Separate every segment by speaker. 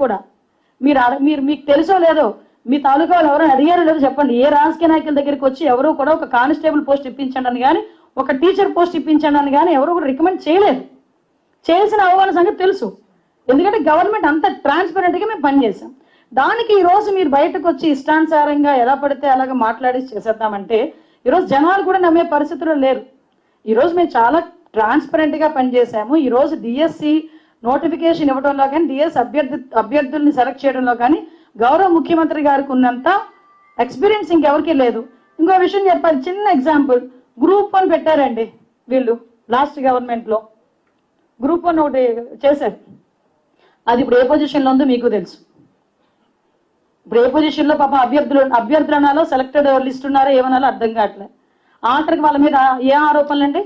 Speaker 1: కూడా మీకు తెలుసో లేదో, మీ తాలూకాలు ఎవరో అడిగారో లేదో చెప్పండి. ఏ రాజకీయ నాయకుల దగ్గరికి వచ్చి ఎవరో కూడా ఒక కానిస్టేబుల్ పోస్ట్ ఇప్పించండి అని కానీ, ఒక టీచర్ పోస్ట్ ఇప్పించండి అని కానీ ఎవరు కూడా రికమెండ్ చేయలేదు. చేయాల్సిన అవగాహన సంగతి తెలుసు. ఎందుకంటే గవర్నమెంట్ అంత ట్రాన్స్పరెంట్ గా మేము పనిచేసాం. దానికి ఈ రోజు మీరు బయటకు వచ్చి ఇష్టానుసారంగా ఎలా పడితే అలాగా మాట్లాడి చేసేద్దామంటే ఈరోజు జనాలు కూడా నమ్మే పరిస్థితుల్లో లేరు. ఈరోజు మేము చాలా ట్రాన్స్పరెంట్ గా పనిచేసాము. ఈ రోజు డిఎస్సి నోటిఫికేషన్ ఇవ్వడంలో కానీ, డిఎస్ అభ్యర్థుల్ని సెలెక్ట్ చేయడంలో కానీ గౌరవ ముఖ్యమంత్రి గారికి ఉన్నంత ఎక్స్పీరియన్స్ ఇంకెవరికి లేదు. ఇంకో విషయం చెప్పాలి, చిన్న ఎగ్జాంపుల్, గ్రూప్ 1 పెట్టారండి వీళ్ళు లాస్ట్ గవర్నమెంట్ లో. గ్రూప్ 1 ఒకటి చేశారు. అది ఇప్పుడు ఏ పొజిషన్ లో ఉందో మీకు తెలుసు. ఇప్పుడు ఏ పొజిషన్ లో పాప అభ్యర్థులు అనాలో సెలెక్టెడ్ లిస్ట్ ఉన్నారో ఏమనాలో అర్థం కావట్లేదు. ఆఖరికి వాళ్ళ మీద ఏ ఆరోపణలు అండి?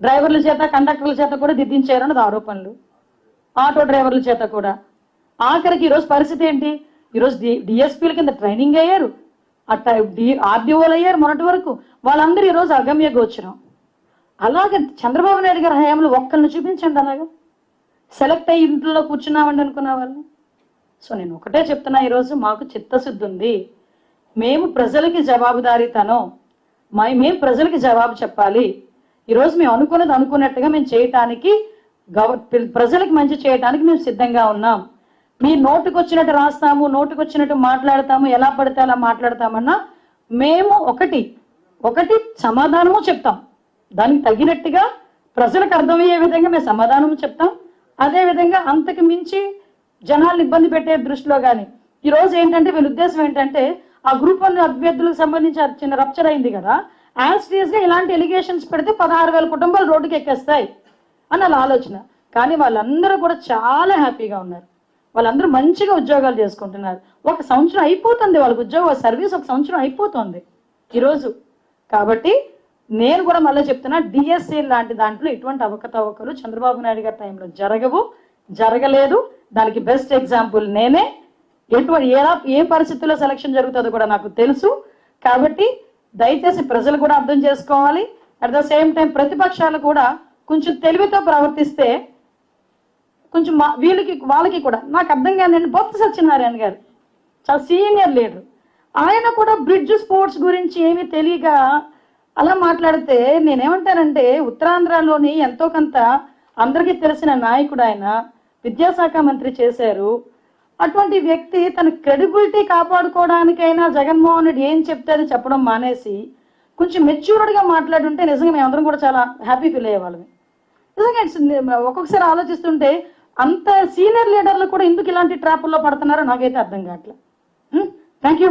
Speaker 1: డ్రైవర్ల చేత, కండక్టర్ల చేత కూడా దిద్దించారు అన్నది ఆరోపణలు, ఆటో డ్రైవర్ల చేత కూడా. ఆఖరికి ఈరోజు పరిస్థితి ఏంటి? ఈరోజు డిఎస్పీల కింద ట్రైనింగ్ అయ్యారు, ఆర్డీఓలు అయ్యారు మొన్నటి వరకు. వాళ్ళందరూ ఈరోజు అగమ్య గోచరం. అలాగే చంద్రబాబు నాయుడు గారి హయాంలో ఒక్కరిని చూపించండి అలాగా సెలెక్ట్ అయ్యి ఇంట్లో కూర్చున్నామండి అనుకున్న వాళ్ళు. సో నేను ఒకటే చెప్తున్నా, ఈరోజు మాకు చిత్తశుద్ధి ఉంది. మేము ప్రజలకి జవాబుదారీతనం, మేము ప్రజలకి జవాబు చెప్పాలి. ఈరోజు మేము అనుకున్నది అనుకున్నట్టుగా మేము చేయటానికి, ప్రజలకు మంచి చేయటానికి మేము సిద్ధంగా ఉన్నాం. మీ నోటుకు వచ్చినట్టు రాస్తాము, నోటుకు వచ్చినట్టు మాట్లాడతాము, ఎలా పడితే అలా మాట్లాడతామన్నా మేము ఒకటి సమాధానము చెప్తాం. దానికి తగినట్టుగా ప్రజలకు అర్థమయ్యే విధంగా మేము సమాధానము చెప్తాం. అదే విధంగా అంతకు మించి జనాలను ఇబ్బంది పెట్టే దృష్టిలో కానీ ఈరోజు ఏంటంటే వీళ్ళ ఉద్దేశం ఏంటంటే, ఆ గ్రూప్ 1 అభ్యర్థులకు సంబంధించి చిన్న రప్చర్ అయింది కదా, యాజ్ గా ఇలాంటి ఎలిగేషన్స్ పెడితే 16,000 కుటుంబాలు రోడ్డుకి ఎక్కేస్తాయి అని వాళ్ళ ఆలోచన. కానీ వాళ్ళందరూ కూడా చాలా హ్యాపీగా ఉన్నారు. వాళ్ళందరూ మంచిగా ఉద్యోగాలు చేసుకుంటున్నారు. 1 సంవత్సరం అయిపోతుంది వాళ్ళకి ఉద్యోగ సర్వీస్, 1 సంవత్సరం అయిపోతుంది ఈరోజు. కాబట్టి నేను కూడా మళ్ళీ చెప్తున్నా, డిఎస్సి లాంటి దాంట్లో ఎటువంటి అవకతవకలు చంద్రబాబు నాయుడు గారి టైంలో జరగలేదు. దానికి బెస్ట్ ఎగ్జాంపుల్ నేనే. ఏ పరిస్థితుల్లో సెలక్షన్ జరుగుతుందో కూడా నాకు తెలుసు. కాబట్టి దయచేసి ప్రజలు కూడా అర్థం చేసుకోవాలి. అట్ ద సేమ్ టైం ప్రతిపక్షాలు కూడా కొంచెం తెలివితో ప్రవర్తిస్తే కొంచెం వాళ్ళకి కూడా నాకు అర్థం కాదండి. బొత్స సత్యనారాయణ గారు చాలా సీనియర్ లీడర్, ఆయన కూడా బ్రిడ్జ్ స్పోర్ట్స్ గురించి ఏమీ తెలియక అలా మాట్లాడితే నేనేమంటానంటే, ఉత్తరాంధ్రలోని ఎంతో కొంత అందరికీ తెలిసిన నాయకుడు ఆయన, విద్యాశాఖ మంత్రి చేశారు. అటువంటి వ్యక్తి తన క్రెడిబిలిటీ కాపాడుకోవడానికైనా జగన్మోహన్ రెడ్డి ఏం చెప్తే అది చెప్పడం మానేసి కొంచెం మెచ్యూర్డ్గా మాట్లాడుంటే నిజంగా మేమందరం కూడా చాలా హ్యాపీ ఫీల్ అయ్యేవాళ్ళం. నిజంగా ఒక్కొక్కసారి ఆలోచిస్తుంటే అంత సీనియర్ లీడర్లు కూడా ఎందుకు ఇలాంటి ట్రాపుల్లో పడుతున్నారో నాకైతే అర్థం కావట్లేదు. Thank you.